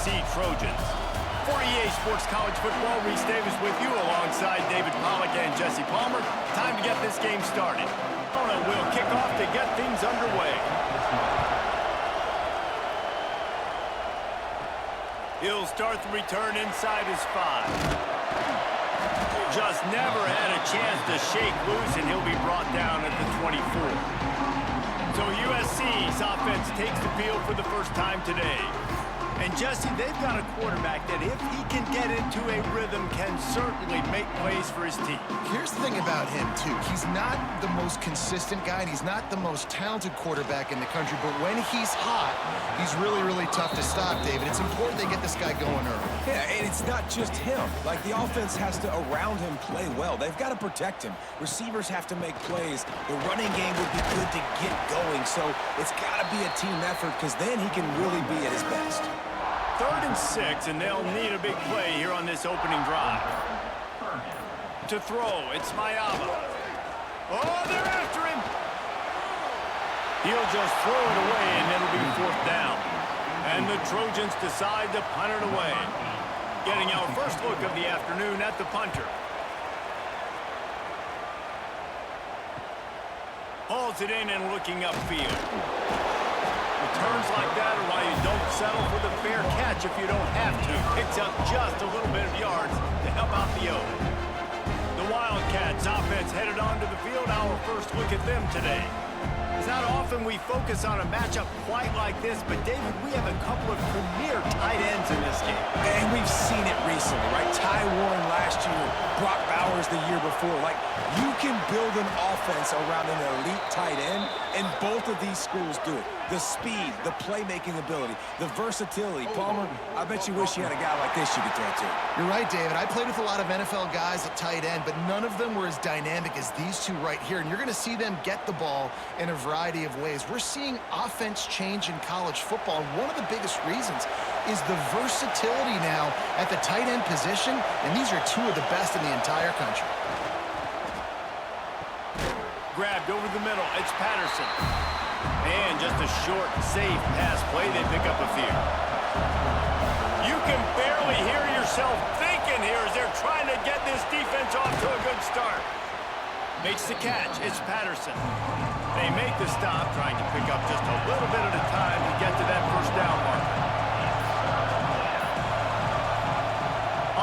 USC Trojans. For EA Sports College Football, Reese Davis with you alongside David Pollack and Jesse Palmer. Time to get this game started. We'll kick off to get things underway. He'll start the return inside his 5. Just never had a chance to shake loose, and he'll be brought down at the 24. So USC's offense takes the field for the first time today. And Jesse, they've got a quarterback that if he can get into a rhythm can certainly make plays for his team. Here's the thing about him, too. He's not the most consistent guy, and he's not the most talented quarterback in the country, but when he's hot, he's really, really tough to stop, David. It's important they get this guy going early. Yeah, and it's not just him. Like, the offense has to, around him, play well. They've got to protect him. Receivers have to make plays. The running game would be good to get going, so it's got to be a team effort because then he can really be at his best. 3rd and 6, and they'll need a big play here on this opening drive. To throw, it's Mayaba. Oh, they're after him! He'll just throw it away, and it'll be 4th down. And the Trojans decide to punt it away. Getting our first look of the afternoon at the punter. Hauls it in and looking upfield. Returns like that are why you don't settle for the fair catch if you don't have to. Picks up just a little bit of yards to help out the O. The Wildcats offense headed onto the field. Our first look at them today. It's not often we focus on a matchup quite like this, but David, we have a couple of premier tight ends in this game. And we've seen it recently, right? Ty Warren last year, Brock Bowers the year before. Like, you can build an offense around an elite tight end, and both of these schools do it. The speed, the playmaking ability, the versatility. Palmer, I bet you wish you had a guy like this you could throw to. You're right, David. I played with a lot of NFL guys at tight end, but none of them were as dynamic as these two right here. And you're going to see them get the ball in a variety of ways. We're seeing offense change in college football, and one of the biggest reasons is the versatility now at the tight end position, and these are two of the best in the entire country. Grabbed over the middle, it's Patterson. And just a short, safe pass play, they pick up a few. You can barely hear yourself thinking here as they're trying to get this defense off to a good start. Makes the catch, it's Patterson. They make the stop, trying to pick up just a little bit at a time to get to that first down marker.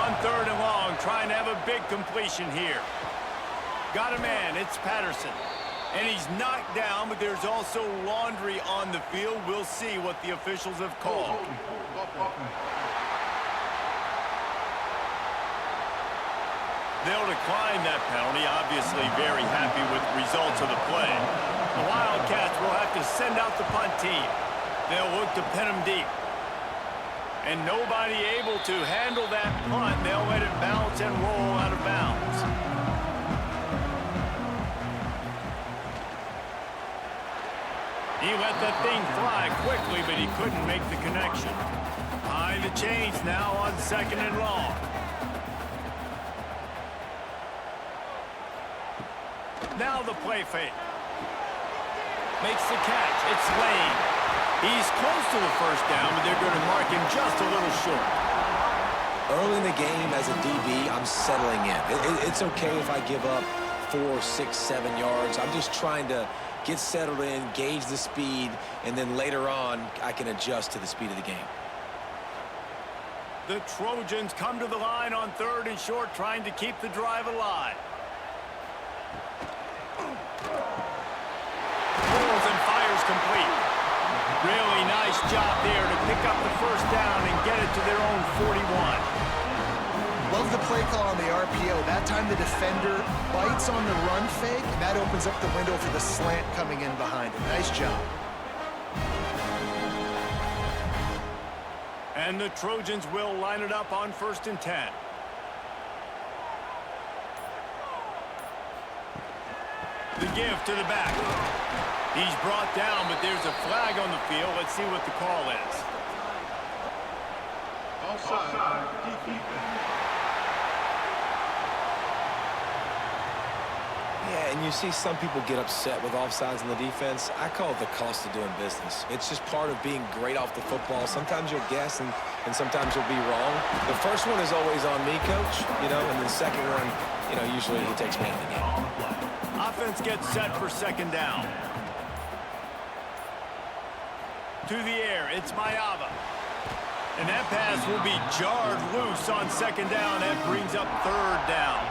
On 3rd and long, trying to have a big completion here. Got a man, it's Patterson. And he's knocked down, but there's also laundry on the field. We'll see what the officials have called. They'll decline that penalty, obviously very happy with the results of the play. The Wildcats will have to send out the punt team. They'll look to pin them deep. And nobody able to handle that punt. They'll let it bounce and roll out of bounds. He let that thing fly quickly, but he couldn't make the connection. Behind the chains now on 2nd and long. Now the play fake. Makes the catch. It's Lane. He's close to the first down, but they're going to mark him just a little short. Early in the game as a DB, I'm settling in. It's okay if I give up 4, 6, 7 yards. I'm just trying to get settled in, gauge the speed, and then later on, I can adjust to the speed of the game. The Trojans come to the line on 3rd and short, trying to keep the drive alive. Pulls and fires complete. Really nice job there to pick up the first down and get it to their own 41. Love the play call on the RPO. That time the defender bites on the run fake, and that opens up the window for the slant coming in behind him. Nice job. And the Trojans will line it up on 1st and 10. The give to the back. He's brought down, but there's a flag on the field. Let's see what the call is. Yeah, and you see some people get upset with offsides in the defense. I call it the cost of doing business. It's just part of being great off the football. Sometimes you'll guess and sometimes you'll be wrong. The first one is always on me, Coach, and the second one, usually he takes me out of the game. Offense gets set for second down. To the air, it's Mayava. And that pass will be jarred loose on second down. That brings up third down.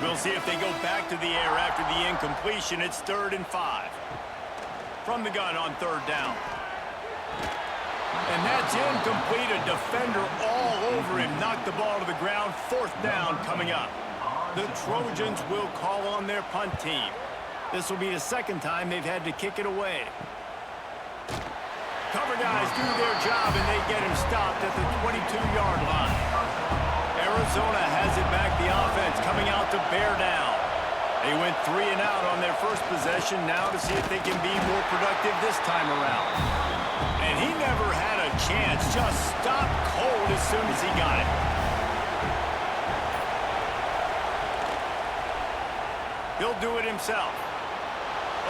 We'll see if they go back to the air after the incompletion. It's 3rd and 5. From the gun on third down. And that's incomplete. A defender all over him. Knocked the ball to the ground. 4th down coming up. The Trojans will call on their punt team. This will be the second time they've had to kick it away. Cover guys do their job, and they get him stopped at the 22-yard line. Arizona has it back. The offense coming out to bear down. They went 3 and out on their first possession. Now to see if they can be more productive this time around. And he never had a chance. Just stopped cold as soon as he got it. He'll do it himself.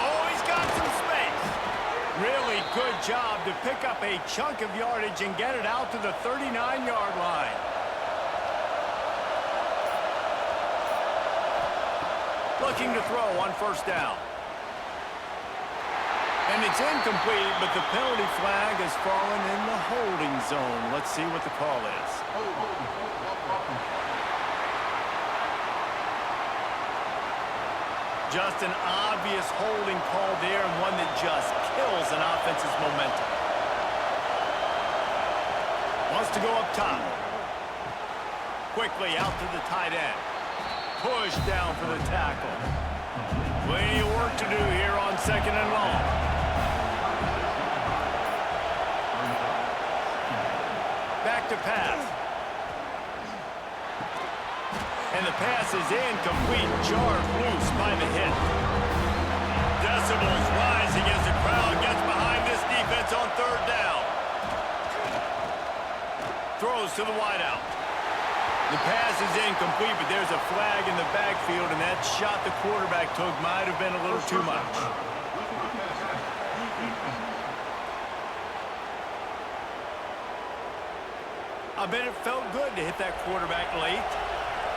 Oh, he's got some space. Really good job to pick up a chunk of yardage and get it out to the 39-yard line. Looking to throw on first down. And it's incomplete, but the penalty flag has fallen in the holding zone. Let's see what the call is. Just an obvious holding call there, and one that just kills an offense's momentum. Wants to go up top. Quickly out to the tight end. Push down for the tackle. Plenty of work to do here on second and long. Back to pass. And the pass is incomplete, jarred loose by the hit. Decibels rising as the crowd gets behind this defense on third down. Throws to the wideout. The pass is incomplete, but there's a flag in the backfield, and that shot the quarterback took might have been a little too much. I bet it felt good to hit that quarterback late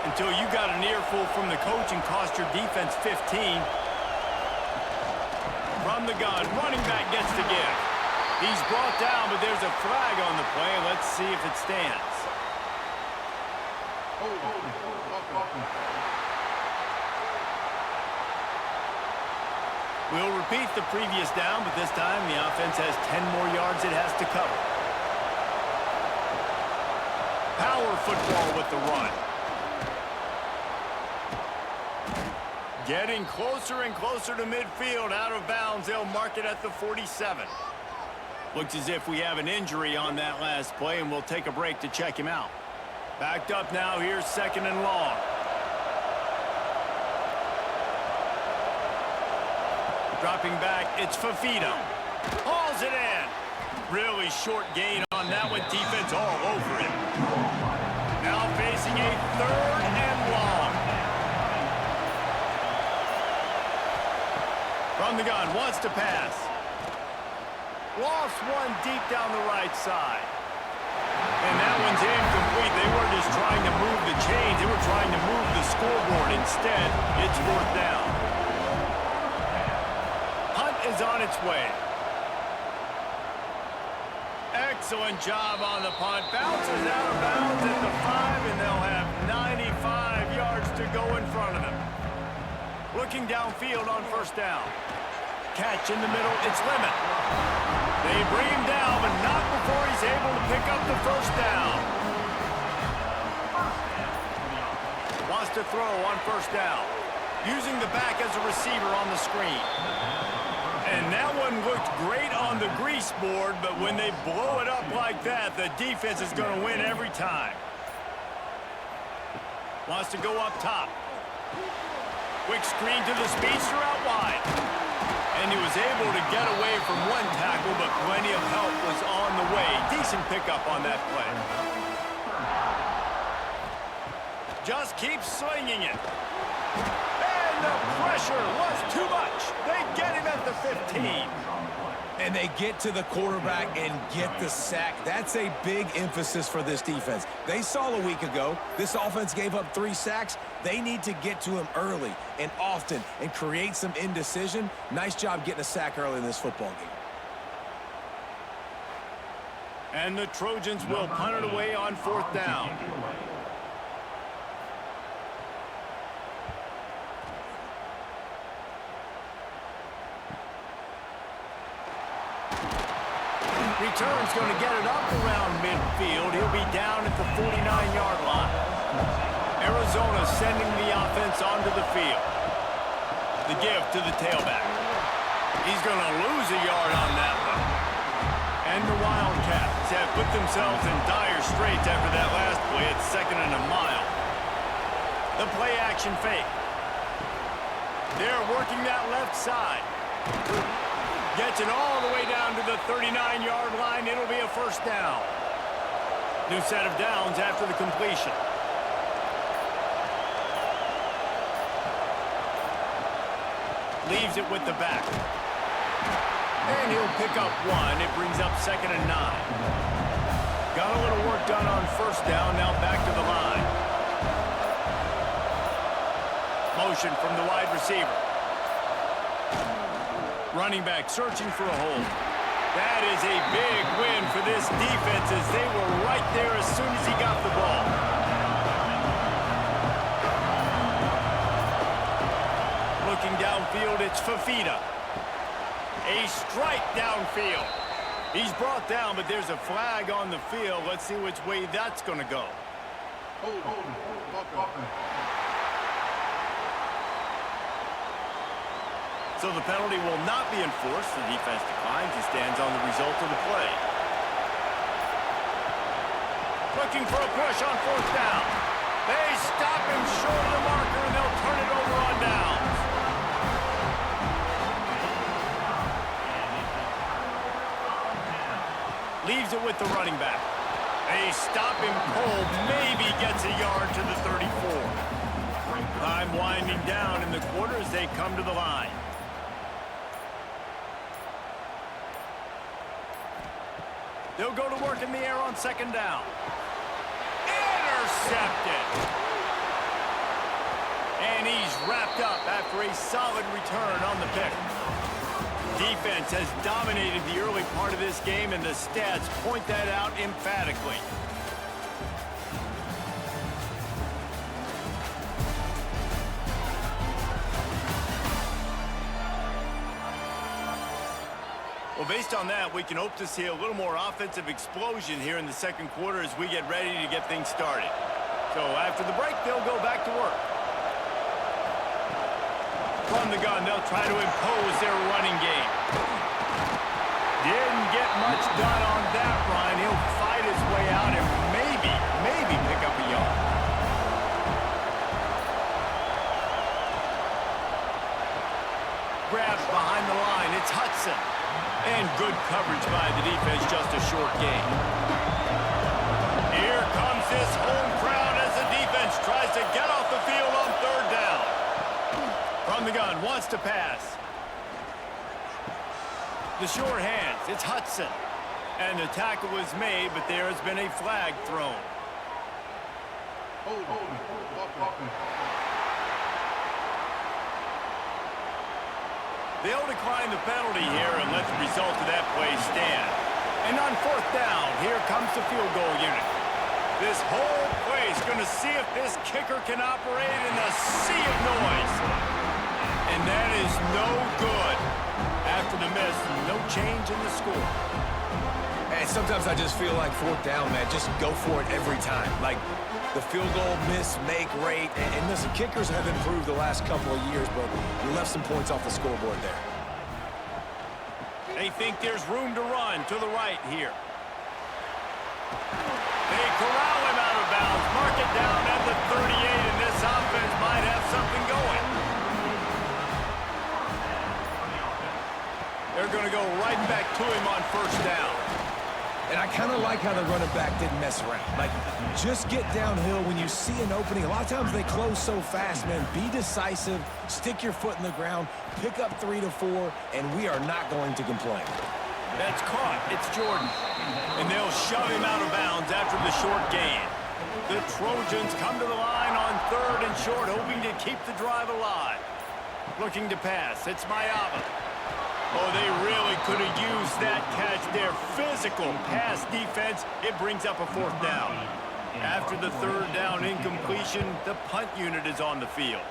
until you got an earful from the coach and cost your defense 15. From the gun, running back gets the give. He's brought down, but there's a flag on the play. Let's see if it stands. We'll repeat the previous down, but this time the offense has 10 more yards it has to cover. Power football with the run. Getting closer and closer to midfield, out of bounds. They'll mark it at the 47. Looks as if we have an injury on that last play, and we'll take a break to check him out. Backed up now, here's second and long. Dropping back, it's Fafita. Hauls it in. Really short gain on that one. Defense all over him. Now facing a third and long. From the gun, wants to pass. Lost one deep down the right side. And that one's incomplete. They weren't just trying to move the chains. They were trying to move the scoreboard. Instead, it's 4th down. Punt is on its way. Excellent job on the punt. Bounces out of bounds at the 5, and they'll have 95 yards to go in front of them. Looking downfield on first down. Catch in the middle, it's Lemon. They bring him down, but not before he's able to pick up the first down. Wants to throw on first down. Using the back as a receiver on the screen. And that one looked great on the grease board, but when they blow it up like that, the defense is going to win every time. Wants to go up top. Quick screen to the speedster out wide. And he was able to get away from one tackle, but plenty of help was on the way. Decent pickup on that play. Just keeps swinging it. And And the pressure was too much. They get him at the 15. And they get to the quarterback and get the sack. That's a big emphasis for this defense. They saw a week ago, this offense gave up 3 sacks. They need to get to him early and often and create some indecision. Nice job getting a sack early in this football game. And the Trojans will punt it away on 4th down. Return's going to get it up around midfield. He'll be down at the 49-yard line. Arizona sending the offense onto the field. The give to the tailback. He's going to lose a yard on that one. And the Wildcats have put themselves in dire straits after that last play at 2nd and a mile. The play action fake. They're working that left side. Gets it all the way down to the 39-yard line. It'll be a 1st down. New set of downs after the completion. Leaves it with the back. And he'll pick up 1. It brings up 2nd and 9. Got a little work done on 1st down. Now back to the line. Motion from the wide receiver. Running back searching for a hole. That is a big win for this defense as they were right there as soon as he got the ball. Looking downfield, it's Fafita. A strike downfield. He's brought down, but there's a flag on the field. Let's see which way that's going to go. So the penalty will not be enforced. The defense declines. He stands on the result of the play. Looking for a push on 4th down. They stop him short of the marker, and they'll turn it over on downs. Leaves it with the running back. They stop him cold. Maybe gets a yard to the 34. Time winding down in the quarter as they come to the line. They'll go to work in the air on 2nd down. Intercepted. And he's wrapped up after a solid return on the pick. Defense has dominated the early part of this game, and the stats point that out emphatically. Well, based on that, we can hope to see a little more offensive explosion here in the 2nd quarter as we get ready to get things started. So after the break, they'll go back to work. From the gun, they'll try to impose their running game. Didn't get much done on that run. He'll fight his way out and maybe pick up a yard. Grabs behind the line. It's Hudson. And good coverage by the defense, just a short gain. Here comes this home crowd as the defense tries to get off the field on 3rd down. From the gun, wants to pass. The sure hands, it's Hudson. And the tackle was made, but there has been a flag thrown. They'll decline the penalty here and let the result of that play stand. And on 4th down, here comes the field goal unit. This whole play is going to see if this kicker can operate in the sea of noise. And that is no good. After the miss, no change in the score. And sometimes I just feel like 4th down, man, just go for it every time. Like the field goal, miss, make, rate. And listen, kickers have improved the last couple of years, but you left some points off the scoreboard there. They think there's room to run to the right here. They corral him out of bounds, mark it down at the 38, and this offense might have something going. They're going to go right back to him on 1st down. And I kind of like how the running back didn't mess around. Like, just get downhill when you see an opening. A lot of times they close so fast, man. Be decisive, stick your foot in the ground, pick up 3 to 4, and we are not going to complain. That's caught. It's Jordan. And they'll shove him out of bounds after the short gain. The Trojans come to the line on 3rd and short, hoping to keep the drive alive. Looking to pass. It's Mayava. Oh, they really could have used that catch. Their physical pass defense, it brings up a 4th down. After the 3rd down incompletion, the punt unit is on the field.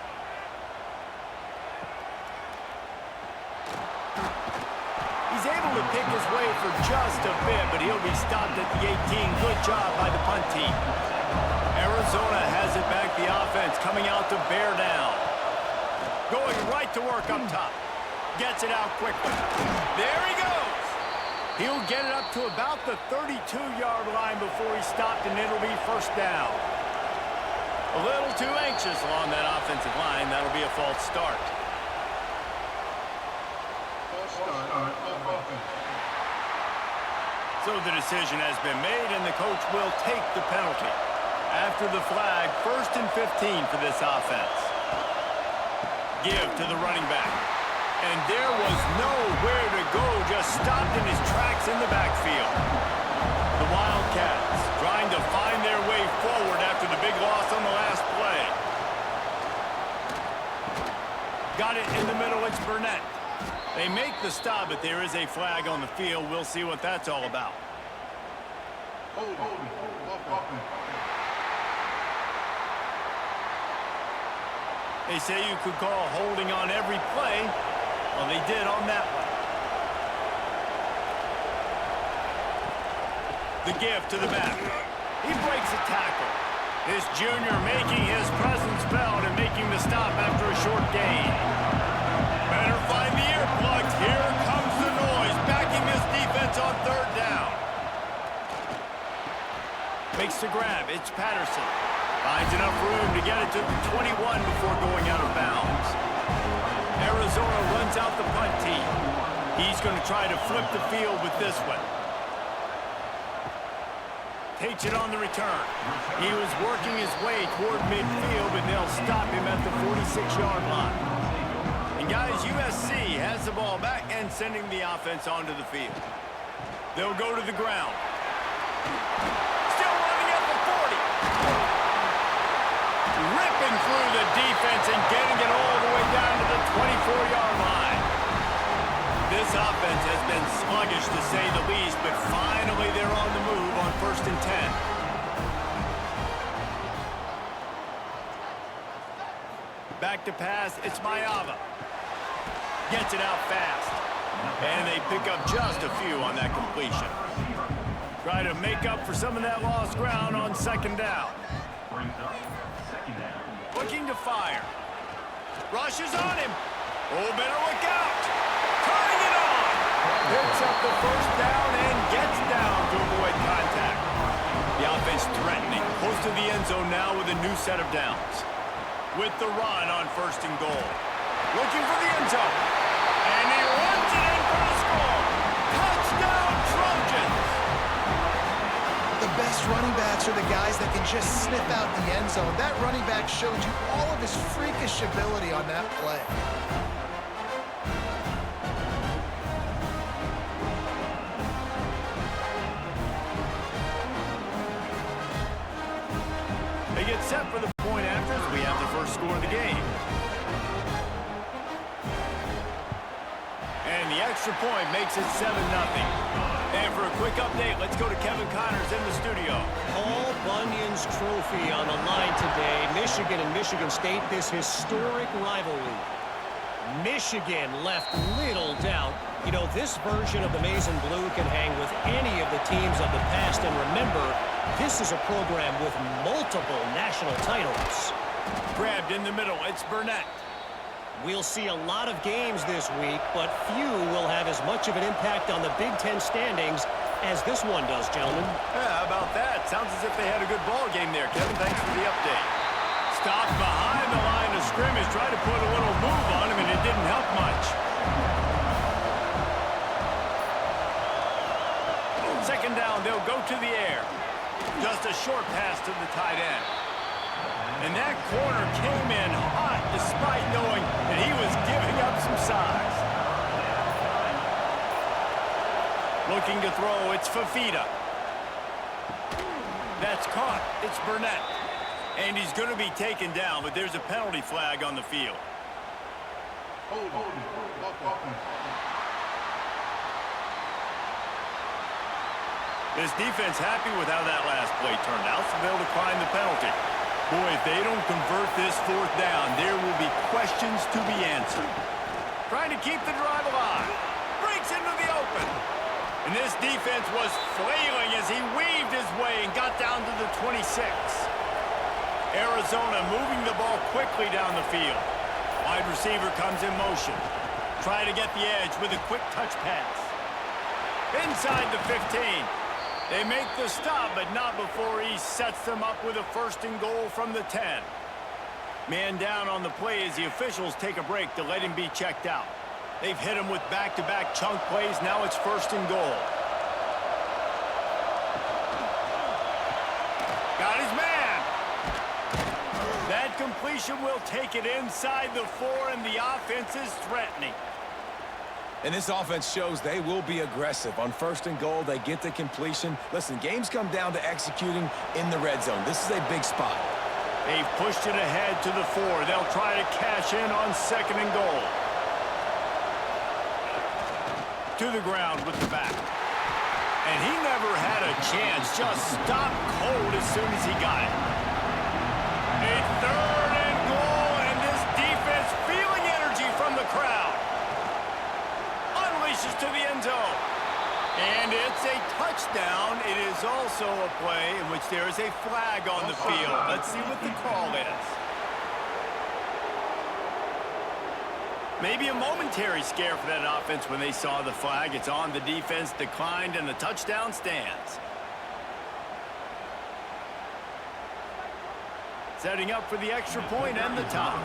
He's able to pick his way for just a bit, but he'll be stopped at the 18. Good job by the punt team. Arizona has it back, the offense coming out to bear down. Going right to work up top. Gets it out quickly. There he goes. He'll get it up to about the 32-yard line before he's stopped, and it'll be 1st down. A little too anxious along that offensive line. That'll be a false start. So the decision has been made, and the coach will take the penalty. After the flag, 1st and 15 for this offense. Give to the running back. And there was nowhere to go, just stopped in his tracks in the backfield. The Wildcats trying to find their way forward after the big loss on the last play. Got it in the middle, it's Burnett. They make the stop, but there is a flag on the field. We'll see what that's all about. They say you could call holding on every play. Well, they did on that one. The give to the back. He breaks a tackle. This junior making his presence felt and making the stop after a short gain. Better find the earplugs. Here comes the noise, backing this defense on 3rd down. Makes the grab. It's Patterson. Finds enough room to get it to the 21 before going out of bounds. Arizona runs out the punt team. He's going to try to flip the field with this one. Takes it on the return. He was working his way toward midfield, but they'll stop him at the 46-yard line. And guys, USC has the ball back and sending the offense onto the field. They'll go to the ground. Still running at the 40. Ripping through the defense and getting it all the way down to the 24-yard line. This offense has been sluggish to say the least, but finally they're on the move on 1st and 10. Back to pass, it's Mayava. Gets it out fast. And they pick up just a few on that completion. Try to make up for some of that lost ground on 2nd down. Looking to fire. Rushes on him. Oh, better look out. Turning it on. Picks up the 1st down and gets down to avoid contact. The offense threatening. Close to the end zone now with a new set of downs. With the run on 1st and goal. Looking for the end zone. And he runs it in for the score. Touchdown, Trojans. The best running backs are the guys that can just sniff out the end zone. That running back showed you all of his freakish ability on that play. They get set for the point after as we have the first score of the game. And the extra point makes it 7-0. And for a quick update, let's go to Kevin Connors in the studio. Paul Bunyan's trophy on the line today. Michigan and Michigan State, this historic rivalry. Michigan left little doubt. You know, this version of the Maize and Blue can hang with any of the teams of the past. And remember, this is a program with multiple national titles. Grabbed in the middle, it's Burnett. We'll see a lot of games this week, but few will have as much of an impact on the Big Ten standings as this one does, gentlemen. Yeah, how about that? Sounds as if they had a good ball game there, Kevin. Thanks for the update. Stopped behind the line of scrimmage, tried to put a little move on him, and it didn't help much. 2nd down, they'll go to the air. Just a short pass to the tight end. And that corner came in hot despite knowing that he was giving up some size. Looking to throw, it's Fafita. That's caught. It's Burnett. And he's going to be taken down, but there's a penalty flag on the field. This defense happy with how that last play turned out, so they'll decline the penalty. Boy, if they don't convert this fourth down, there will be questions to be answered. Trying to keep the drive alive. Breaks into the open. And this defense was flailing as he weaved his way and got down to the 26. Arizona moving the ball quickly down the field. Wide receiver comes in motion. Trying to get the edge with a quick touch pass. Inside the 15. They make the stop, but not before he sets them up with a 1st and goal from the 10. Man down on the play as the officials take a break to let him be checked out. They've hit him with back-to-back chunk plays. Now it's 1st and goal. Got his man. That completion will take it inside the 4, and the offense is threatening. And this offense shows they will be aggressive. On 1st and goal, they get the completion. Listen, games come down to executing in the red zone. This is a big spot. They've pushed it ahead to the 4. They'll try to cash in on 2nd and goal. To the ground with the back. And he never had a chance. Just stopped cold as soon as he got it. A 3rd and goal, and this defense feeling energy from the crowd. Unleashes to the end zone. And it's a touchdown. It is also a play in which there is a flag on the field. Let's see what the call is. Maybe a momentary scare for that offense when they saw the flag. It's on, the defense declined, and the touchdown stands. Setting up for the extra point and the tie.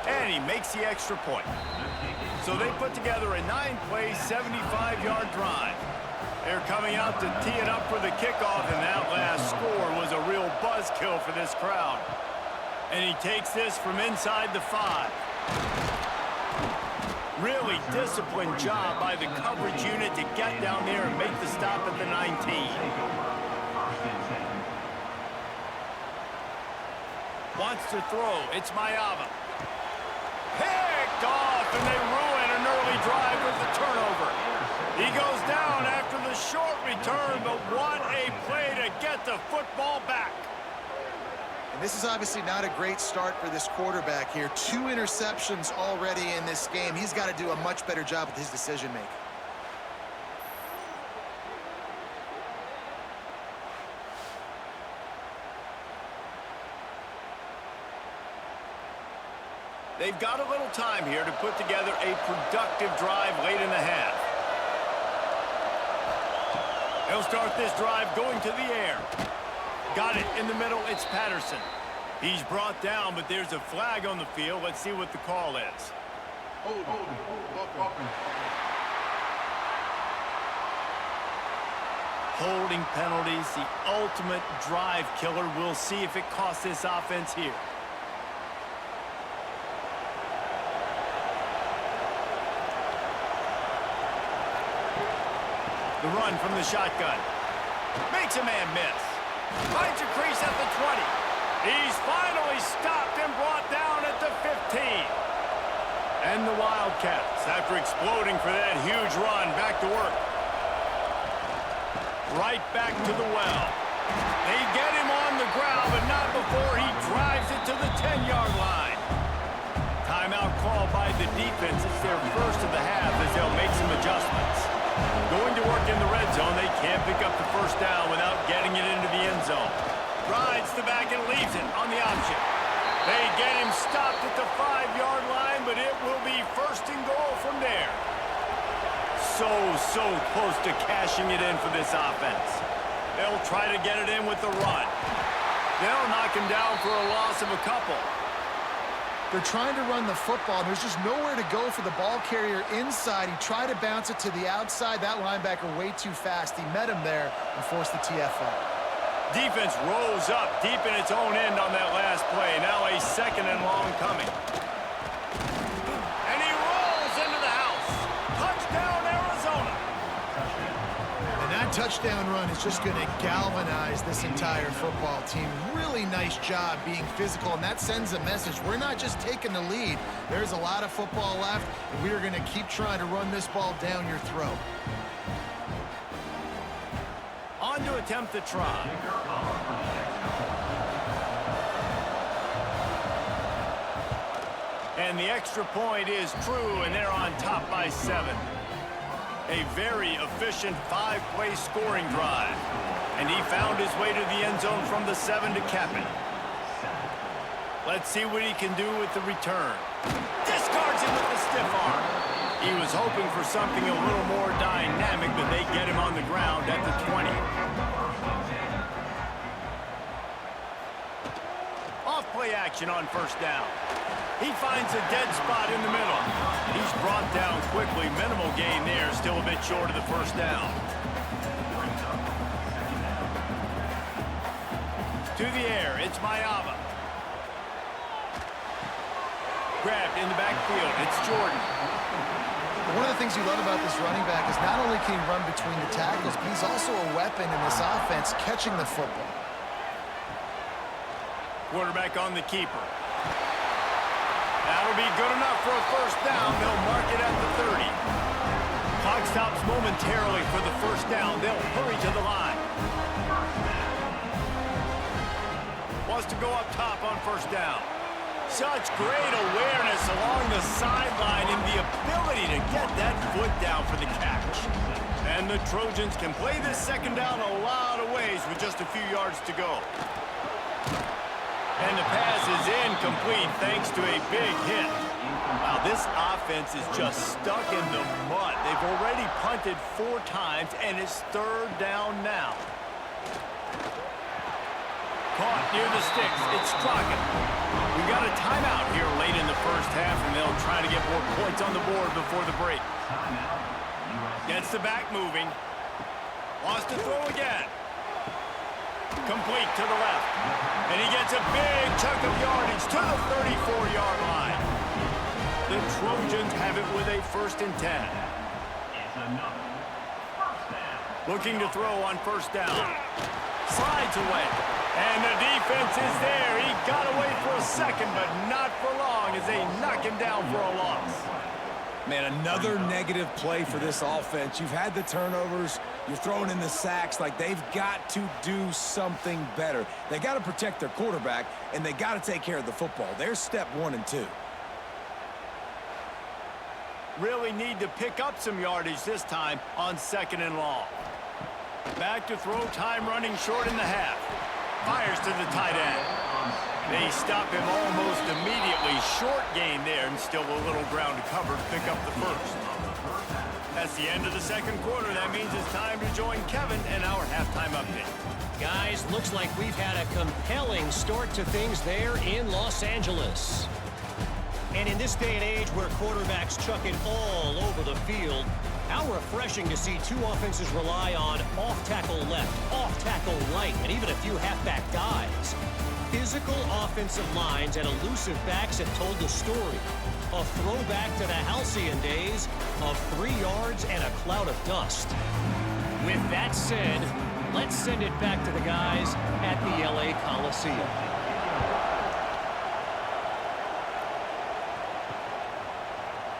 And he makes the extra point. So they put together a 9-play, 75-yard drive. They're coming out to tee it up for the kickoff, and that last score was a real buzzkill for this crowd. And he takes this from inside the 5. Really disciplined job by the coverage unit to get down there and make the stop at the 19. Wants to throw. It's Mayava. Picked off, and they ruin an early drive with the turnover. He goes down after the short return, but what a play to get the football back. And this is obviously not a great start for this quarterback here. 2 interceptions already in this game. He's got to do a much better job with his decision-making. They've got a little time here to put together a productive drive late in the half. They'll start this drive going to the air. Got it in the middle. It's Patterson. He's brought down, but there's a flag on the field. Let's see what the call is. Holding penalties, the ultimate drive killer. We'll see if it costs this offense here. The run from the shotgun. Makes a man miss. Finds a crease at the 20. He's finally stopped and brought down at the 15. And the Wildcats, after exploding for that huge run, back to work. Right back to the well. They get him on the ground, but not before he drives it to the 10-yard line. Timeout call by the defense. It's their first of the half as they'll make some adjustments. Going to work in the red zone. They can't pick up the 1st down without getting it into the end zone. Rides the back and leaves it on the option. They get him stopped at the 5-yard line, but it will be 1st and goal from there. So close to cashing it in for this offense. They'll try to get it in with the run. They'll knock him down for a loss of a couple. They're trying to run the football, and there's just nowhere to go for the ball carrier inside. He tried to bounce it to the outside. That linebacker way too fast. He met him there and forced the TFL. Defense rose up deep in its own end on that last play. Now a 2nd and long coming. And he rolls into the house. Touchdown, Arizona. And that touchdown run is just going to galvanize this entire football team. Really nice job being physical, and that sends a message. We're not just taking the lead. There's a lot of football left, and we are going to keep trying to run this ball down your throat. On to attempt the try. And the extra point is true, and they're on top by 7. A very efficient 5-play scoring drive. And he found his way to the end zone from the 7 to cap it. Let's see what he can do with the return. Discards him with the stiff arm. He was hoping for something a little more dynamic, but they get him on the ground at the 20. Off-play action on 1st down. He finds a dead spot in the middle. He's brought down quickly. Minimal gain there, still a bit short of the 1st down. To the air, it's Mayava. Grabbed in the backfield, it's Jordan. One of the things you love about this running back is not only can he run between the tackles, but he's also a weapon in this offense catching the football. Quarterback on the keeper. That'll be good enough for a 1st down. They'll mark it at the 30. Clock stops momentarily for the 1st down. They'll hurry to the line. Wants to go up top on 1st down. Such great awareness along the sideline and the ability to get that foot down for the catch. And the Trojans can play this 2nd down a lot of ways with just a few yards to go. And the pass is incomplete thanks to a big hit. Wow, this offense is just stuck in the mud. They've already punted 4 times, and it's 3rd down now. Caught near the sticks. It's Crockett. We got a timeout here late in the 1st half, and they'll try to get more points on the board before the break. Gets the back moving. Wants to throw again. Complete to the left. And he gets a big chunk of yardage to the 34-yard line. The Trojans have it with a 1st and 10. Looking to throw on 1st down. Slides away. And the defense is there. He got away for a second, but not for long as they knock him down for a loss. Man, another negative play for this offense. You've had the turnovers. You're throwing in the sacks. Like, they've got to do something better. They got to protect their quarterback, and they got to take care of the football. There's step 1 and 2. Really need to pick up some yardage this time on 2nd and long. Back to throw, time running short in the half. Fires to the tight end. They stop him almost immediately. Short gain there, and still a little ground to cover to pick up the 1st. That's the end of the 2nd quarter. That means it's time to join Kevin and our halftime update. Guys, looks like we've had a compelling start to things there in Los Angeles. And in this day and age where quarterbacks chuck it all over the field, how refreshing to see 2 offenses rely on off-tackle left, off-tackle right, and even a few halfback dives. Physical offensive lines and elusive backs have told the story. A throwback to the halcyon days of 3 yards and a cloud of dust. With that said, let's send it back to the guys at the LA Coliseum.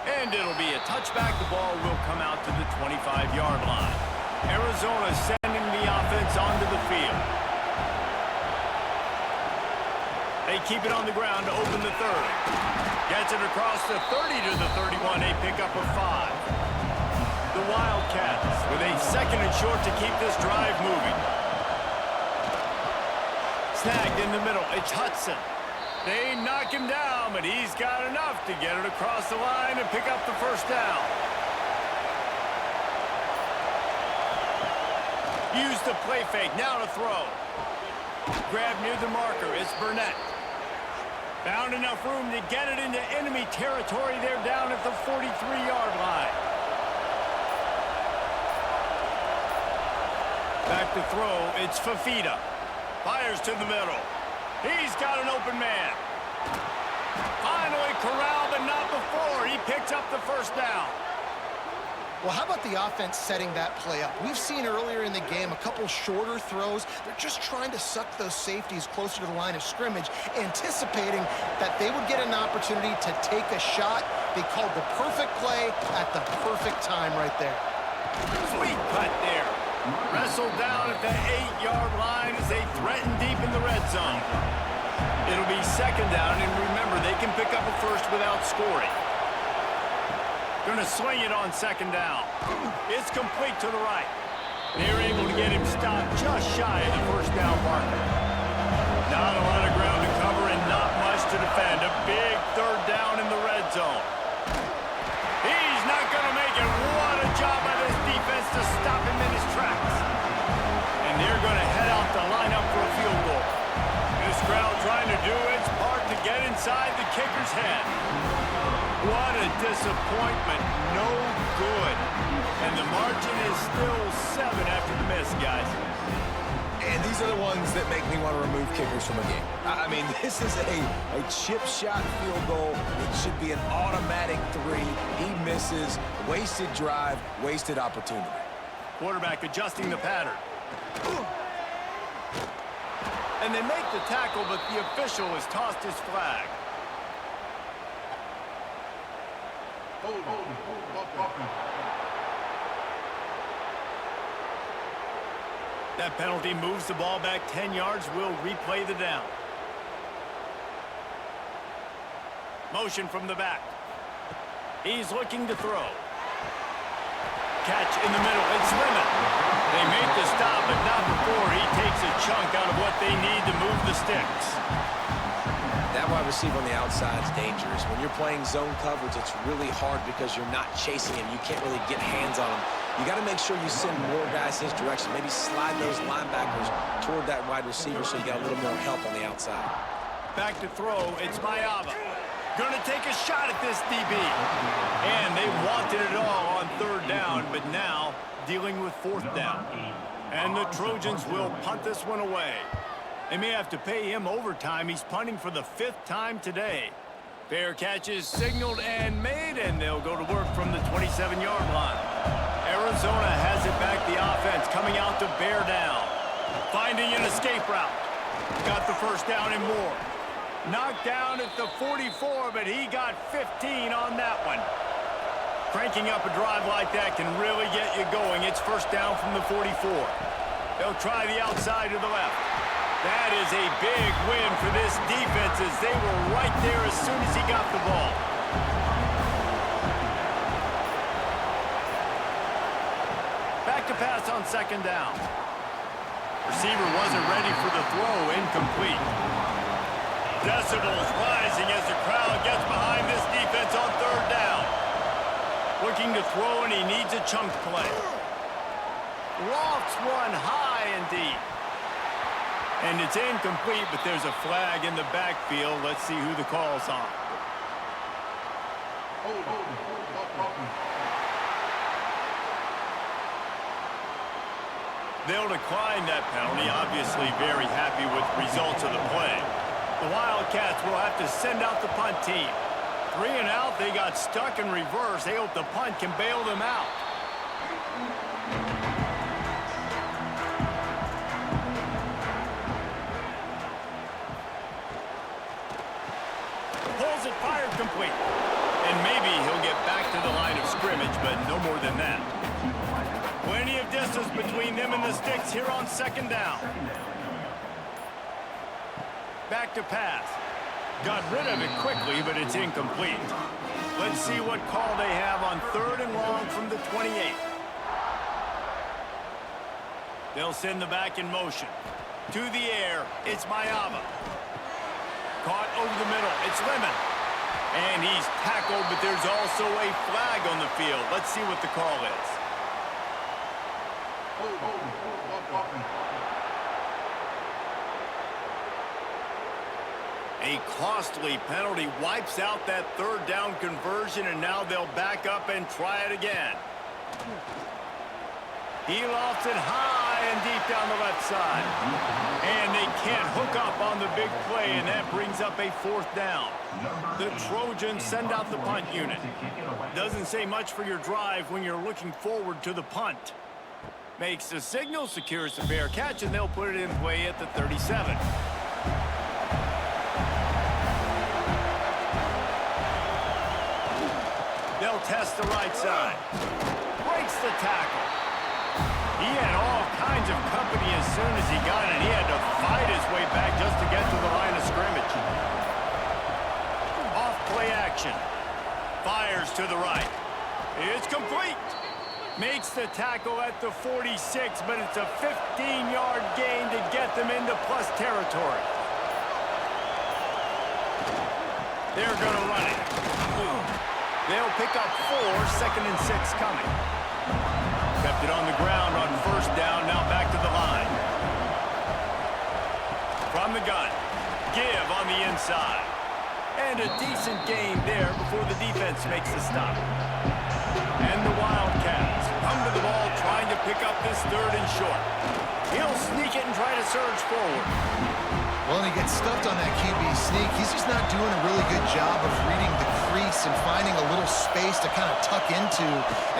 And it'll be a touchback. The ball will come out to the 25-yard line. Arizona sending the offense onto the field. They keep it on the ground to open the 3rd. Gets it across the 30 to the 31. A pickup of 5. The Wildcats with a 2nd and short to keep this drive moving. Snagged in the middle. It's Hudson. They knock him down, but he's got enough to get it across the line and pick up the 1st down. Use the play fake. Now to throw. Grab near the marker. It's Burnett. Found enough room to get it into enemy territory. They're down at the 43-yard line. Back to throw, it's Fafita. Fires to the middle. He's got an open man. Finally corralled, but not before. He picks up the first down. Well, how about the offense setting that play up? We've seen earlier in the game a couple shorter throws. They're just trying to suck those safeties closer to the line of scrimmage, anticipating that they would get an opportunity to take a shot. They called the perfect play at the perfect time right there. Sweet cut there. Wrestled down at the 8-yard line as they threaten deep in the red zone. It'll be second down, and remember, they can pick up a first without scoring. Going to swing it on second down. It's complete to the right. They're able to get him stopped just shy of the first down marker. Not a lot of ground to cover and not much to defend. A big third down in the red zone. He's not going to make it. What a job by this defense to stop him in his tracks. And they're going to head out to line up for a field goal. This crowd trying to do its part to get inside the kicker's head. What a disappointment. No good. And the margin is still 7 after the miss, guys. And these are the ones that make me want to remove kickers from a game. I mean, this is a chip shot field goal. It should be an automatic 3. He misses. Wasted drive, wasted opportunity. Quarterback adjusting the pattern. And they make the tackle, but the official has tossed his flag. That penalty moves the ball back 10 yards. We'll replay the down. Motion from the back. He's looking to throw. Catch in the middle. It's Lemon. They make the stop, but not before he takes a chunk out of what they need to move the sticks. That wide receiver on the outside is dangerous. When you're playing zone coverage, it's really hard because you're not chasing him. You can't really get hands on him. You got to make sure you send more guys his direction. Maybe slide those linebackers toward that wide receiver so you got a little more help on the outside. Back to throw, it's Mayava. Going to take a shot at this DB. And they wanted it all on third down, but now dealing with fourth down. And the Trojans will punt this one away. They may have to pay him overtime. He's punting for the 5th time today. Fair catch is signaled and made, and they'll go to work from the 27-yard line. Arizona has it back, the offense coming out to bear down. Finding an escape route. Got the first down and more. Knocked down at the 44, but he got 15 on that one. Cranking up a drive like that can really get you going. It's first down from the 44. They'll try the outside to the left. That is a big win for this defense as they were right there as soon as he got the ball. Back to pass on second down. Receiver wasn't ready for the throw, incomplete. Decibels rising as the crowd gets behind this defense on third down. Looking to throw, and he needs a chunk play. Lofts one high and deep. And it's incomplete, but there's a flag in the backfield. Let's see who the call's on. They'll decline that penalty, obviously very happy with results of the play. The Wildcats will have to send out the punt team. 3 and out, they got stuck in reverse. They hope the punt can bail them out. Pulls it, fired complete. And maybe he'll get back to the line of scrimmage, but no more than that. Plenty of distance between them and the sticks here on second down. Back to pass. Got rid of it quickly, but it's incomplete. Let's see what call they have on third and long from the 28. They'll send the back in motion. To the air, it's Mayava. Caught over the middle, it's Lemon. And he's tackled, but there's also a flag on the field. Let's see what the call is. A costly penalty wipes out that third down conversion, and now they'll back up and try it again. He lofts it high and deep down the left side. And they can't hook up on the big play, and that brings up a fourth down. The Trojans send out the punt unit. Doesn't say much for your drive when you're looking forward to the punt. Makes the signal, secures the fair catch, and they'll put it in play at the 37. They'll test the right side. Breaks the tackle. He had all kinds of company as soon as he got it. He had to fight his way back just to get to the line of scrimmage. Off play action. Fires to the right. It's complete. Makes the tackle at the 46, but it's a 15-yard gain to get them into plus territory. They're going to run it. They'll pick up 4, 2nd and 6 coming. Kept it on the ground on first down, now back to the line. From the gun, give on the inside. And a decent gain there before the defense makes the stop. And the Wildcats come to the ball trying to pick up this 3rd and short. He'll sneak it and try to surge forward. Well, and he gets stuffed on that QB sneak. He's just not doing a really good job of reading the crease and finding a little space to kind of tuck into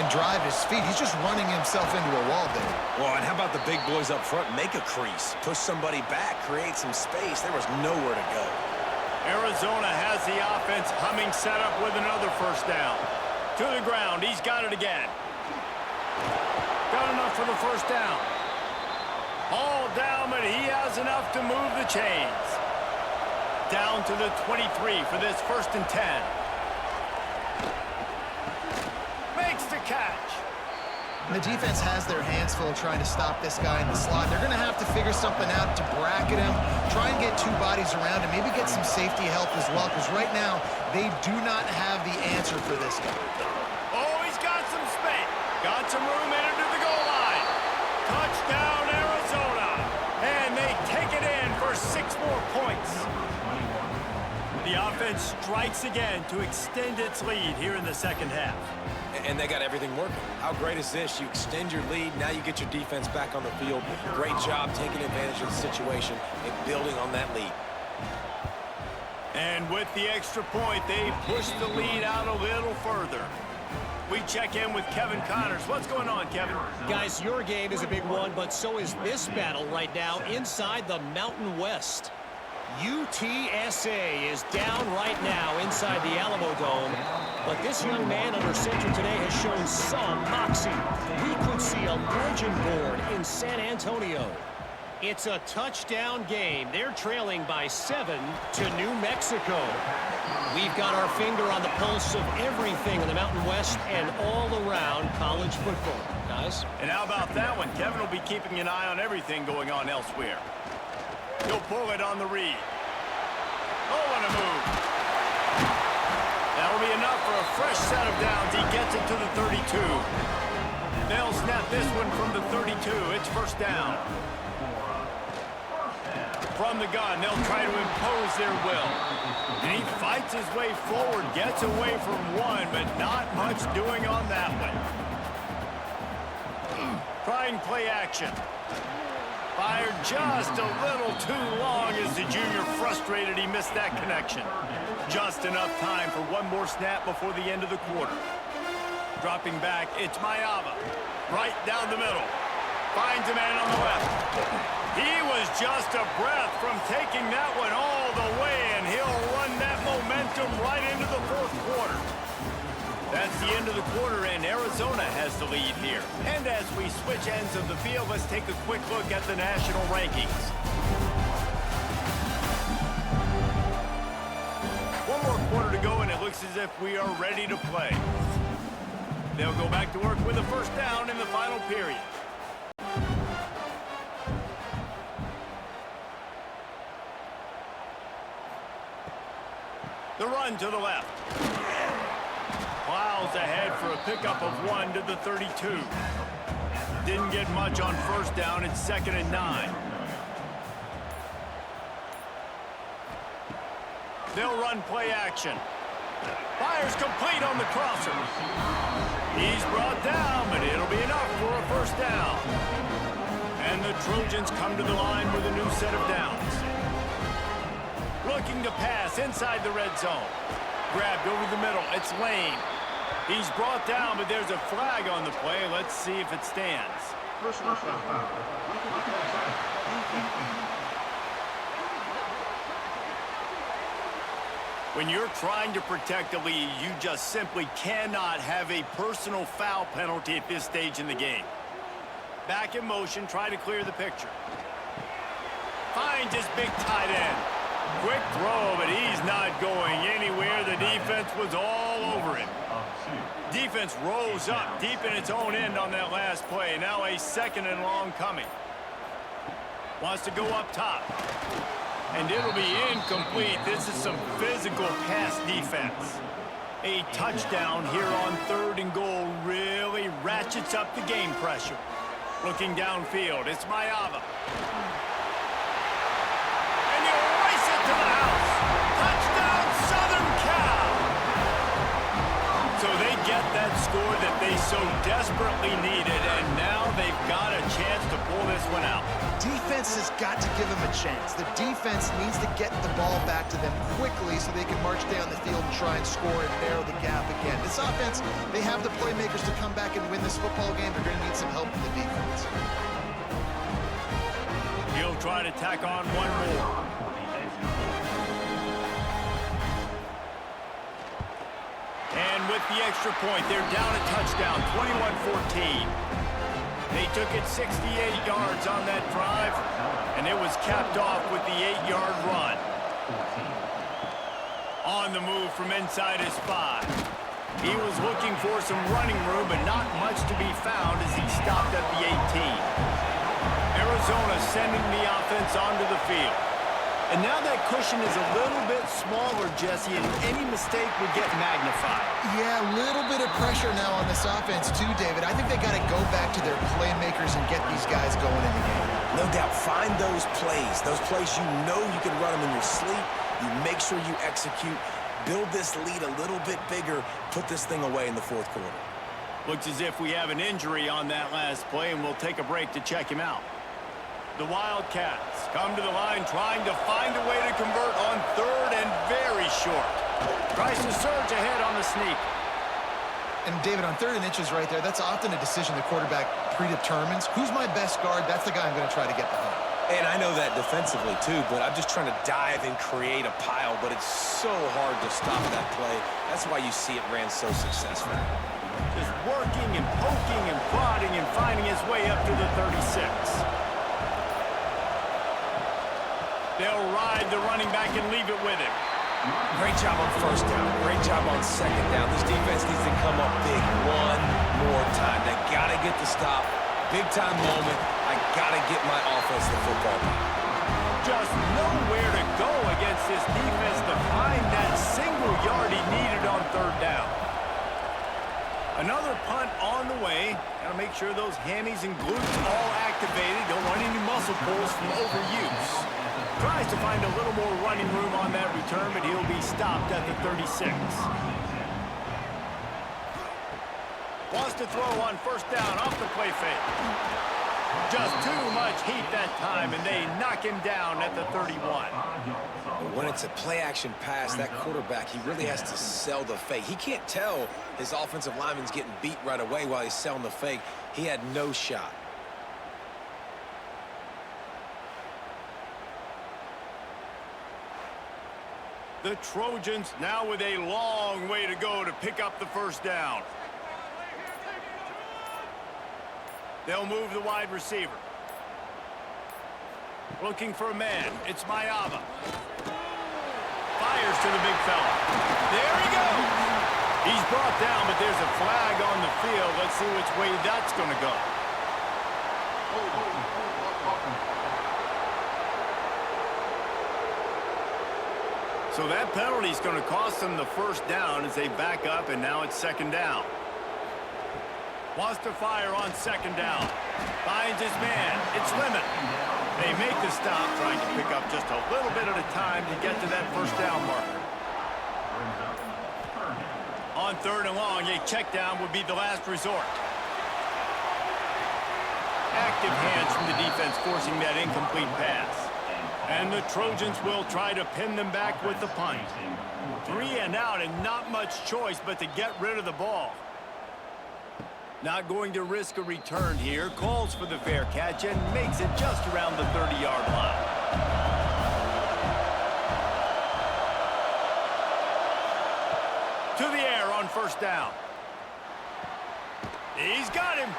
and drive his feet. He's just running himself into a wall there. Well, and how about the big boys up front? Make a crease. Push somebody back. Create some space. There was nowhere to go. Arizona has the offense humming, set up with another first down. To the ground. He's got it again. Got enough for the first down. All down, but he has enough to move the chains. Down to the 23 for this 1st and 10. Makes the catch. And the defense has their hands full trying to stop this guy in the slot. They're going to have to figure something out to bracket him, try and get 2 bodies around him, maybe get some safety help as well, because right now they do not have the answer for this guy. Oh, he's got some space. Got some room headed to the goal line. Touchdown, Arizona. And they take it in for 6 more points. The offense strikes again to extend its lead here in the 2nd half. And they got everything working. How great is this? You extend your lead, now you get your defense back on the field. Great job taking advantage of the situation and building on that lead. And with the extra point, they push the lead out a little further. We check in with Kevin Connors. What's going on, Kevin? Guys, your game is a big one, but so is this battle right now inside the Mountain West. UTSA is down right now inside the Alamo Dome, but this young man under center today has shown some moxie. We could see a legend board in San Antonio. It's a touchdown game. They're trailing by 7 to New Mexico. We've got our finger on the pulse of everything in the Mountain West and all around college football, guys. And how about that one? Kevin will be keeping an eye on everything going on elsewhere. He'll pull it on the read. Oh, what a move. That'll be enough for a fresh set of downs. He gets it to the 32. They'll snap this one from the 32. It's first down. From the gun, they'll try to impose their will. And he fights his way forward, gets away from one, but not much doing on that one. Trying play action. Fired just a little too long as the junior frustrated he missed that connection. Just enough time for one more snap before the end of the quarter. Dropping back, it's Mayava. Right down the middle. Finds a man on the left. He was just a breath from taking that one all the way, and he'll run that momentum right into the 4th quarter. That's the end of the quarter, and Arizona has the lead here. And as we switch ends of the field, let's take a quick look at the national rankings. One more quarter to go, and it looks as if we are ready to play. They'll go back to work with a first down in the final period. The run to the left. Plows ahead for a pickup of 1 to the 32. Didn't get much on first down. It's 2nd and 9. They'll run play action. Fires complete on the crosser. He's brought down, but it'll be enough for a first down. And the Trojans come to the line with a new set of downs. Looking to pass inside the red zone. Grabbed over the middle. It's Lane. He's brought down, but there's a flag on the play. Let's see if it stands. When you're trying to protect a lead, you just simply cannot have a personal foul penalty at this stage in the game. Back in motion, try to clear the picture. Finds his big tight end. Quick throw, but he's not going anywhere. The defense was all over him. Defense rose up deep in its own end on that last play. Now a second and long coming. Wants to go up top. And it'll be incomplete. This is some physical pass defense. A touchdown here on 3rd and goal really ratchets up the game pressure. Looking downfield, it's Mayava. And he'll race it to the house. Touchdown, Southern Cal! So they get that score that they so desperately needed, and now they've got a chance to pull this one out. Defense has got to give them a chance. The defense needs to get the ball back to them quickly so they can march down the field and try and score and narrow the gap again. This offense, they have the playmakers to come back and win this football game. They're going to need some help from the defense. He'll try to tack on one more. And with the extra point, they're down a touchdown, 21-14. They took it 68 yards on that drive, and it was capped off with the 8-yard run. On the move from inside his 5. He was looking for some running room, but not much to be found as he stopped at the 18. Arizona sending the offense onto the field. And now that cushion is a little bit smaller, Jesse, and any mistake would get magnified. Yeah, a little bit of pressure now on this offense too, David. I think they got to go back to their playmakers and get these guys going in the game. No doubt, find those plays you know you can run them in your sleep. You make sure you execute, build this lead a little bit bigger, put this thing away in the 4th quarter. Looks as if we have an injury on that last play, and we'll take a break to check him out. The Wildcats come to the line trying to find a way to convert on 3rd and very short. Tries to surge ahead on the sneak. And David, on 3rd and inches right there, that's often a decision the quarterback predetermines. Who's my best guard? That's the guy I'm going to try to get behind. And I know that defensively too, but I'm just trying to dive and create a pile, but it's so hard to stop that play. That's why you see it ran so successful. Just working and poking and prodding and finding his way up to the 36. They'll ride the running back and leave it with him. Great job on 1st down. Great job on 2nd down. This defense needs to come up big one more time. They got to get the stop. Big time moment. I got to get my offense the football back. Just nowhere to go against this defense to find that single yard he needed on 3rd down. Another punt on the way. Got to make sure those hammies and glutes all activated. Don't want any muscle pulls from overuse. Tries to find a little more running room on that return, but he'll be stopped at the 36. Wants to throw on 1st down off the play fake. Just too much heat that time, and they knock him down at the 31. When it's a play-action pass, that quarterback, he really has to sell the fake. He can't tell his offensive lineman's getting beat right away while he's selling the fake. He had no shot. The Trojans now with a long way to go to pick up the 1st down. They'll move the wide receiver. Looking for a man. It's Mayava. Fires to the big fella. There he goes. He's brought down, but there's a flag on the field. Let's see which way that's going to go. So that penalty is going to cost them the 1st down as they back up, and now it's 2nd down. Wants to fire on 2nd down. Finds his man. It's Lemon. They make the stop, trying to pick up just a little bit at a time to get to that 1st down marker. On 3rd and long, a check down would be the last resort. Active hands from the defense forcing that incomplete pass. And the Trojans will try to pin them back with the punt. 3 and out and not much choice but to get rid of the ball. Not going to risk a return here. Calls for the fair catch and makes it just around the 30-yard line. To the air on 1st down. He's got him.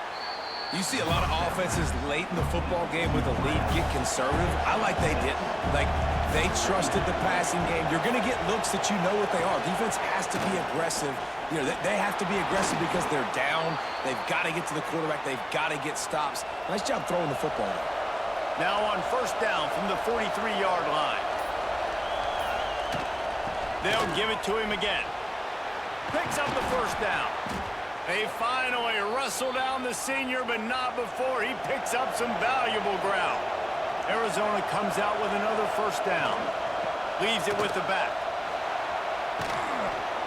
You see a lot of offenses late in the football game with a lead get conservative. I like they didn't. Like, they trusted the passing game. You're going to get looks that you know what they are. Defense has to be aggressive. You know, they have to be aggressive because they're down. They've got to get to the quarterback. They've got to get stops. Nice job throwing the football. Now on 1st down from the 43-yard line. They'll give it to him again. Picks up the 1st down. They finally wrestle down the senior, but not before he picks up some valuable ground. Arizona comes out with another 1st down. Leaves it with the back.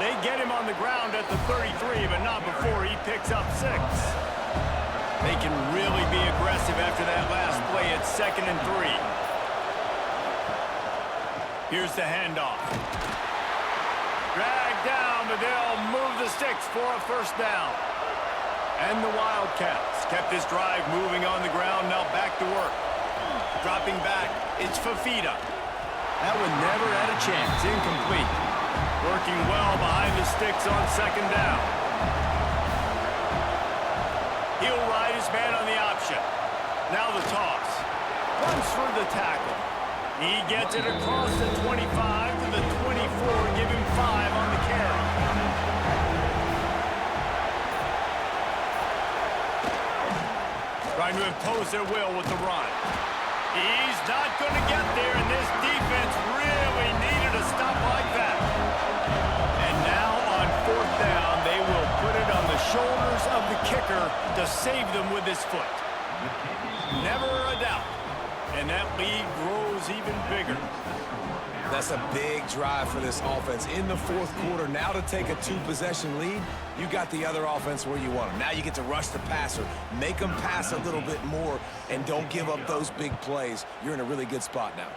They get him on the ground at the 33, but not before he picks up 6. They can really be aggressive after that last play at 2nd and 3. Here's the handoff. Dragged down, but they'll move the sticks for a 1st down. And the Wildcats kept this drive moving on the ground, now back to work. Dropping back, it's Fafita. That one never had a chance, incomplete. Working well behind the sticks on 2nd down. He'll ride his man on the option. Now the toss. Runs through the tackle. He gets it across the 25 to the 24, give him 5 on the carry. Trying to impose their will with the run. He's not going to get there, and this defense really needed a stop like that. And now on 4th down, they will put it on the shoulders of the kicker to save them with his foot. Never a doubt. And that lead grows even bigger. That's a big drive for this offense in the 4th quarter. Now to take a 2-possession lead, you got the other offense where you want them. Now you get to rush the passer, make them pass a little bit more, and don't give up those big plays. You're in a really good spot now.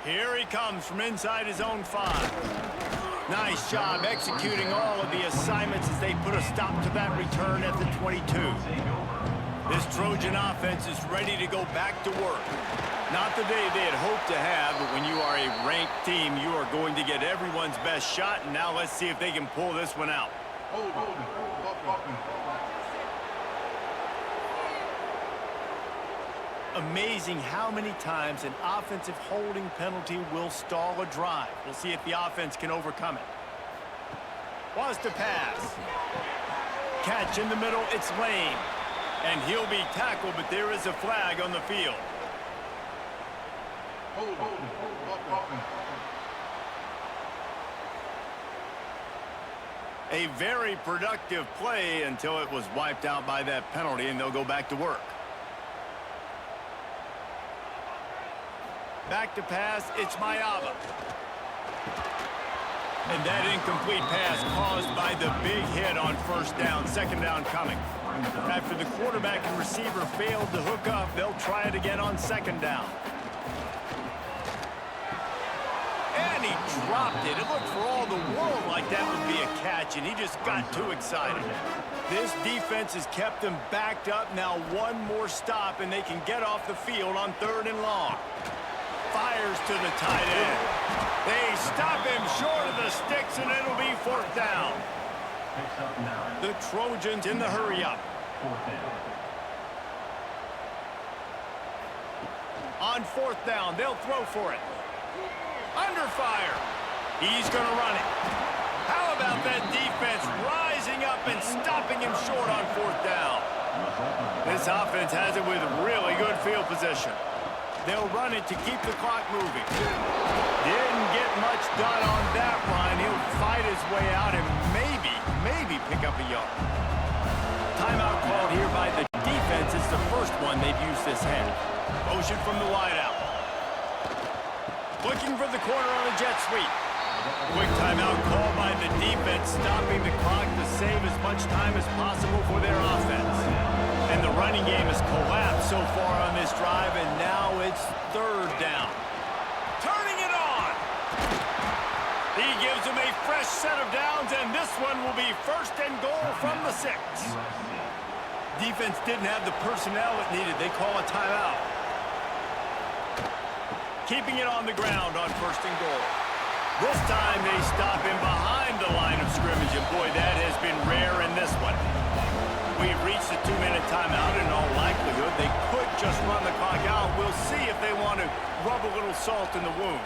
Here he comes from inside his own 5. Nice job executing all of the assignments as they put a stop to that return at the 22. This Trojan offense is ready to go back to work. Not the day they had hoped to have, but when you are a ranked team, you are going to get everyone's best shot, and now let's see if they can pull this one out. Amazing how many times an offensive holding penalty will stall a drive. We'll see if the offense can overcome it. Wants to pass. Catch in the middle, it's Lane. And he'll be tackled, but there is a flag on the field. A very productive play until it was wiped out by that penalty, and they'll go back to work. Back to pass, it's Mayava. And that incomplete pass caused by the big hit on 1st down, 2nd down coming. After the quarterback and receiver failed to hook up, they'll try it again on 2nd down. And he dropped it. It looked for all the world like that would be a catch, and he just got too excited. This defense has kept them backed up. Now one more stop, and they can get off the field on 3rd and long. Fires to the tight end. They stop him short of the sticks, and it'll be 4th down. The Trojans in the hurry-up. On 4th down, they'll throw for it. Under fire. He's going to run it. How about that defense rising up and stopping him short on 4th down? This offense has it with really good field position. They'll run it to keep the clock moving. Didn't get much done on that run. He'll fight his way out and maybe pick up a yard. Timeout called here by the defense. It's the first one they've used this half. Motion from the wideout. Looking for the corner on a jet sweep. Quick timeout call by the defense, stopping the clock to save as much time as possible for their offense. And the running game has collapsed so far on this drive, and now it's third down. Turning it on! He gives them a fresh set of downs, and this one will be first and goal from the 6. Defense didn't have the personnel it needed. They call a timeout. Keeping it on the ground on first and goal. This time they stop him behind the line of scrimmage, and boy, that has been rare in this one. We've reached the 2-minute timeout. In all likelihood, they could just run the clock out. We'll see if they want to rub a little salt in the wound.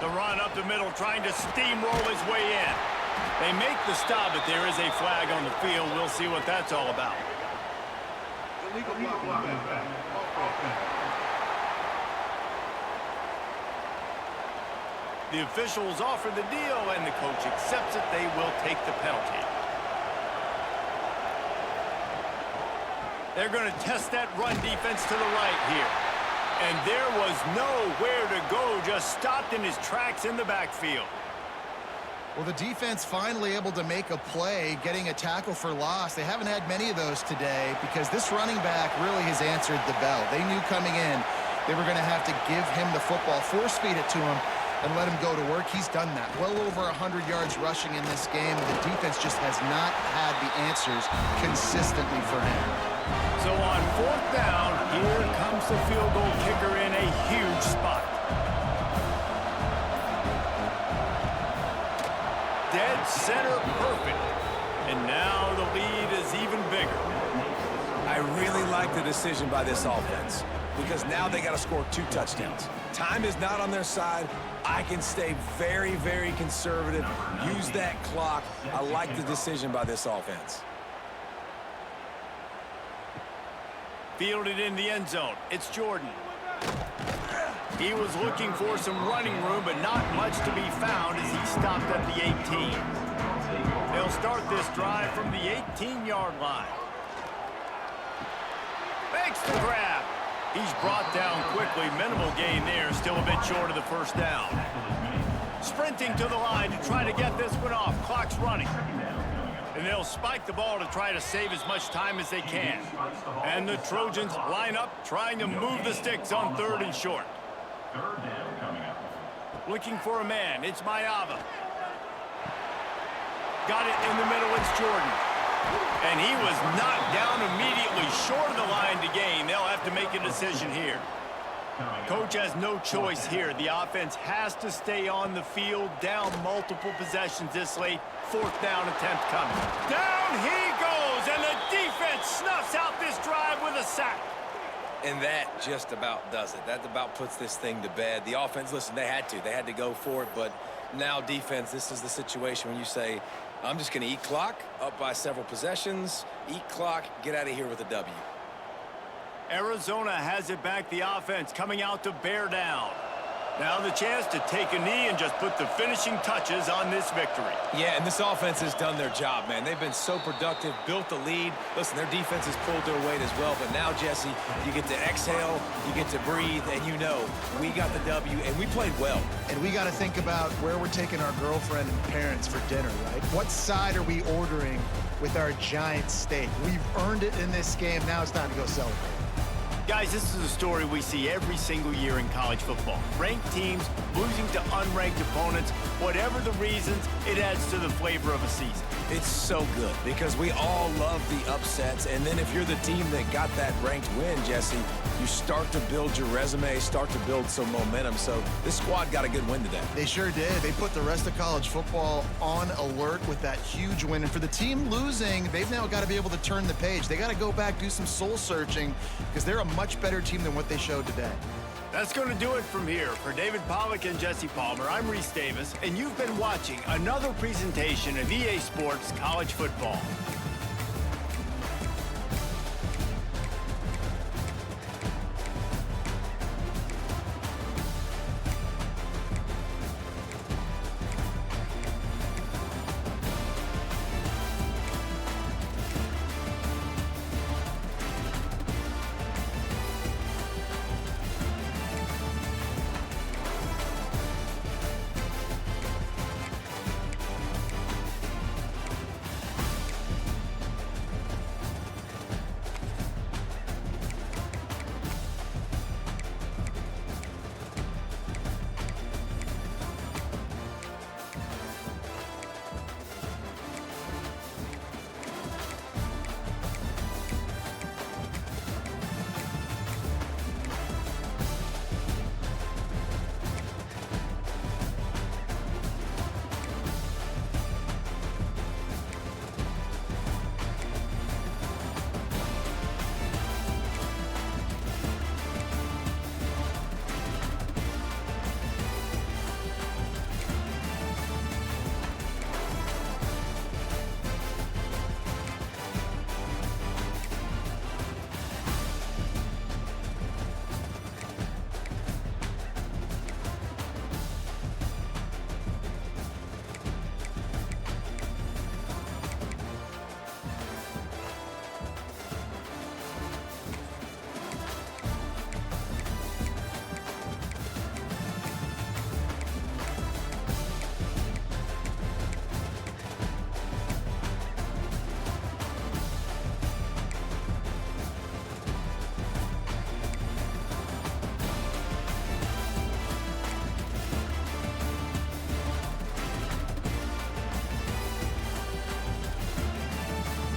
The run up the middle, trying to steamroll his way in. They make the stop, but there is a flag on the field. We'll see what that's all about. Illegal block. The officials offer the deal, and the coach accepts it. They will take the penalty. They're going to test that run defense to the right here. And there was nowhere to go, just stopped in his tracks in the backfield. Well, the defense finally able to make a play, getting a tackle for loss. They haven't had many of those today because this running back really has answered the bell. They knew coming in they were going to have to give him the football, force feed it to him, and let him go to work. He's done that. Well over 100 yards rushing in this game. The defense just has not had the answers consistently for him. So on fourth down, here comes the field goal kicker in a huge spot. Dead center perfect. And now the lead is even bigger. I really like the decision by this offense because now they got to score 2 touchdowns. Time is not on their side. I can stay very, very conservative, use that clock. I like the decision by this offense. Fielded in the end zone. It's Jordan. He was looking for some running room, but not much to be found as he stopped at the 18. They'll start this drive from the 18-yard line. Makes the grab. He's brought down quickly. Minimal gain there. Still a bit short of the first down. Sprinting to the line to try to get this one off. Clock's running. And they'll spike the ball to try to save as much time as they can. And the Trojans line up, trying to move the sticks on 3rd and short. Looking for a man. It's Mayava. Got it in the middle. It's Jordan. And he was knocked down immediately short of the line to gain. They'll have to make a decision here. Coach has no choice here. The offense has to stay on the field, down multiple possessions this late. 4th down attempt coming. Down he goes, and the defense snuffs out this drive with a sack. And that just about does it. That about puts this thing to bed. The offense, listen, they had to go for it, but now defense, this is the situation when you say, I'm just going to eat clock, up by several possessions, eat clock, get out of here with a W. Arizona has it back, the offense coming out to bear down. Now the chance to take a knee and just put the finishing touches on this victory. Yeah, and this offense has done their job, man. They've been so productive, built the lead. Listen, their defense has pulled their weight as well, but now, Jesse, you get to exhale, you get to breathe, and you know we got the W, and we played well. And we got to think about where we're taking our girlfriend and parents for dinner, right? What side are we ordering with our giant steak? We've earned it in this game. Now it's time to go celebrate. Guys, this is a story we see every single year in college football. Ranked teams losing to unranked opponents. Whatever the reasons, it adds to the flavor of a season. It's so good because we all love the upsets, and then if you're the team that got that ranked win, Jesse, you start to build your resume, start to build some momentum. So this squad got a good win today. They sure did. They put the rest of college football on alert with that huge win. And for the team losing, they've now got to be able to turn the page. They got to go back, do some soul searching, because they're a much better team than what they showed today. That's going to do it from here. For David Pollack and Jesse Palmer, I'm Reese Davis, and you've been watching another presentation of EA Sports College Football.